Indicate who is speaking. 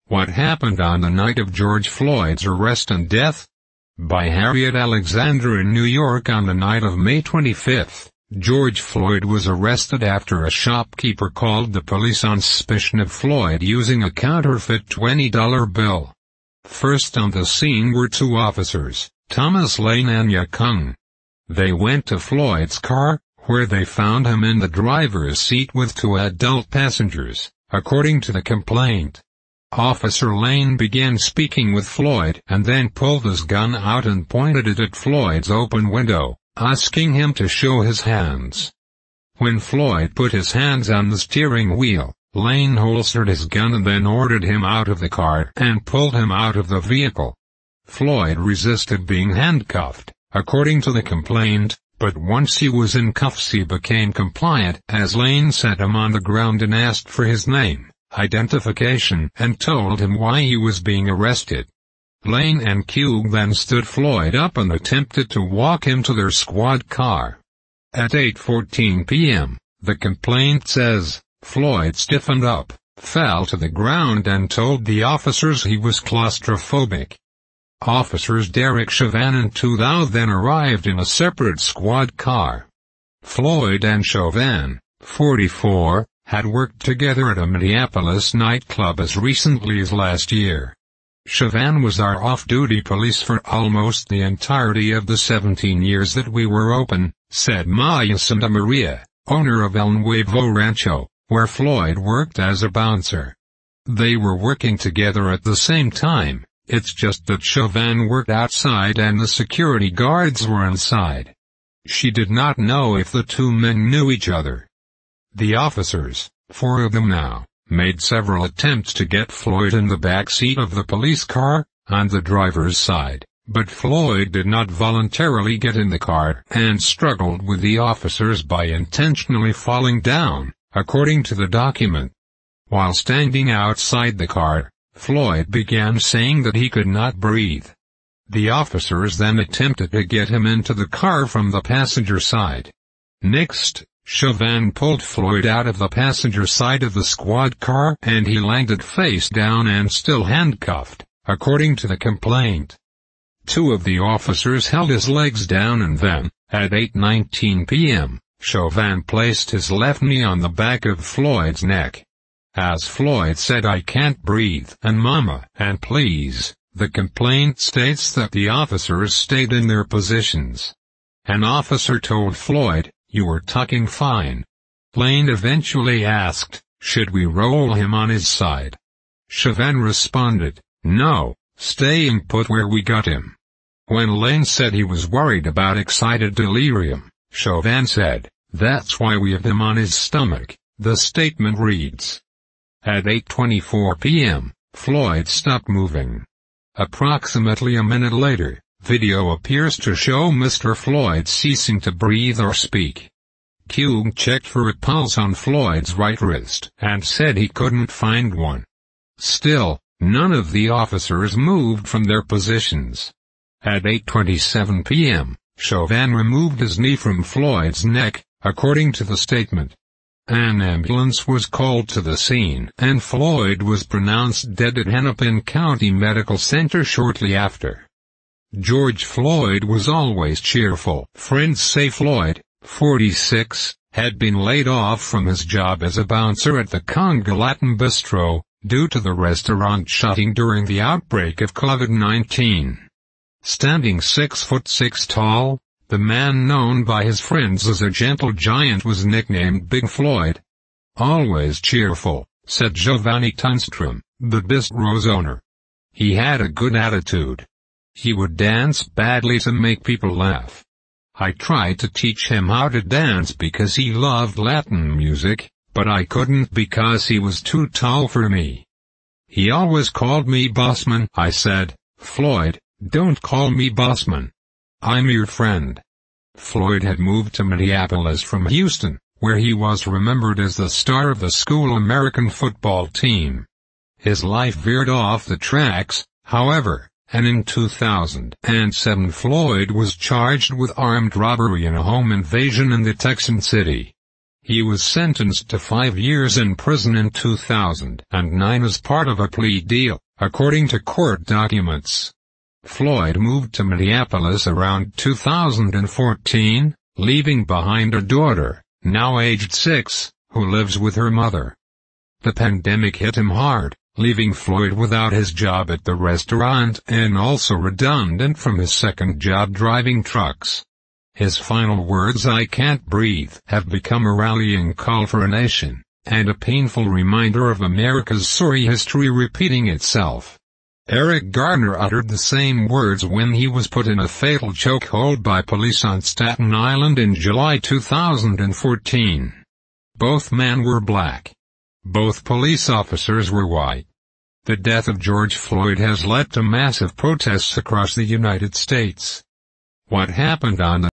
Speaker 1: What Happened on the Night of George Floyd's Arrest and Death? By Harriet Alexander. In New York on the night of May 25, George Floyd was arrested after a shopkeeper called the police on suspicion of Floyd using a counterfeit $20 bill. First on the scene were two officers, Thomas Lane and Yakung. They went to Floyd's car, where they found him in the driver's seat with two adult passengers, according to the complaint. Officer Lane began speaking with Floyd and then pulled his gun out and pointed it at Floyd's open window, asking him to show his hands. When Floyd put his hands on the steering wheel, Lane holstered his gun and then ordered him out of the car and pulled him out of the vehicle. Floyd resisted being handcuffed, according to the complaint, but once he was in cuffs he became compliant as Lane set him on the ground and asked for his name, identification, and told him why he was being arrested. Lane and Q then stood Floyd up and attempted to walk him to their squad car. At 8:14 p.m., the complaint says, Floyd stiffened up, fell to the ground and told the officers he was claustrophobic. Officers Derek Chauvin and Tudau then arrived in a separate squad car. Floyd and Chauvin, 44, had worked together at a Minneapolis nightclub as recently as last year. Chauvin was our off-duty police for almost the entirety of the 17 years that we were open, said Maya Santa Maria, owner of El Nuevo Rancho, where Floyd worked as a bouncer. They were working together at the same time, it's just that Chauvin worked outside and the security guards were inside. She did not know if the two men knew each other. The officers, 4 of them now, made several attempts to get Floyd in the back seat of the police car, on the driver's side, but Floyd did not voluntarily get in the car and struggled with the officers by intentionally falling down, according to the document. While standing outside the car, Floyd began saying that he could not breathe. The officers then attempted to get him into the car from the passenger side. Next, Chauvin pulled Floyd out of the passenger side of the squad car and he landed face down and still handcuffed, according to the complaint. 2 of the officers held his legs down and then, at 8:19 p.m., Chauvin placed his left knee on the back of Floyd's neck. As Floyd said, "I can't breathe," and "Mama," and "Please," the complaint states that the officers stayed in their positions. An officer told Floyd, "You were talking fine." Lane eventually asked, "Should we roll him on his side?" Chauvin responded, "No, staying put where we got him." When Lane said he was worried about excited delirium, Chauvin said, "That's why we have him on his stomach," the statement reads. At 8:24 p.m., Floyd stopped moving. Approximately a minute later, video appears to show Mr. Floyd ceasing to breathe or speak. Q checked for a pulse on Floyd's right wrist and said he couldn't find one. Still, none of the officers moved from their positions. At 8:27 p.m., Chauvin removed his knee from Floyd's neck, according to the statement. An ambulance was called to the scene and Floyd was pronounced dead at Hennepin County Medical Center shortly after. George Floyd was always cheerful. Friends say Floyd, 46, had been laid off from his job as a bouncer at the Conga Latin Bistro, due to the restaurant shutting during the outbreak of COVID-19. Standing 6'6" tall, the man known by his friends as a gentle giant was nicknamed Big Floyd. Always cheerful, said Giovanni Tunstrom, the bistro's owner. He had a good attitude. He would dance badly to make people laugh. I tried to teach him how to dance because he loved Latin music, but I couldn't because he was too tall for me. He always called me Bossman. I said, "Floyd, don't call me Bossman. I'm your friend." Floyd had moved to Minneapolis from Houston, where he was remembered as the star of the school American football team. His life veered off the tracks, however, and in 2007 Floyd was charged with armed robbery and a home invasion in the Texan city. He was sentenced to 5 years in prison in 2009 as part of a plea deal, according to court documents. Floyd moved to Minneapolis around 2014, leaving behind a daughter, now aged 6, who lives with her mother. The pandemic hit him hard, leaving Floyd without his job at the restaurant and also redundant from his second job driving trucks. His final words, "I can't breathe," have become a rallying call for a nation, and a painful reminder of America's sorry history repeating itself. Eric Garner uttered the same words when he was put in a fatal chokehold by police on Staten Island in July 2014. Both men were black. Both police officers were white. The death of George Floyd has led to massive protests across the United States. What happened on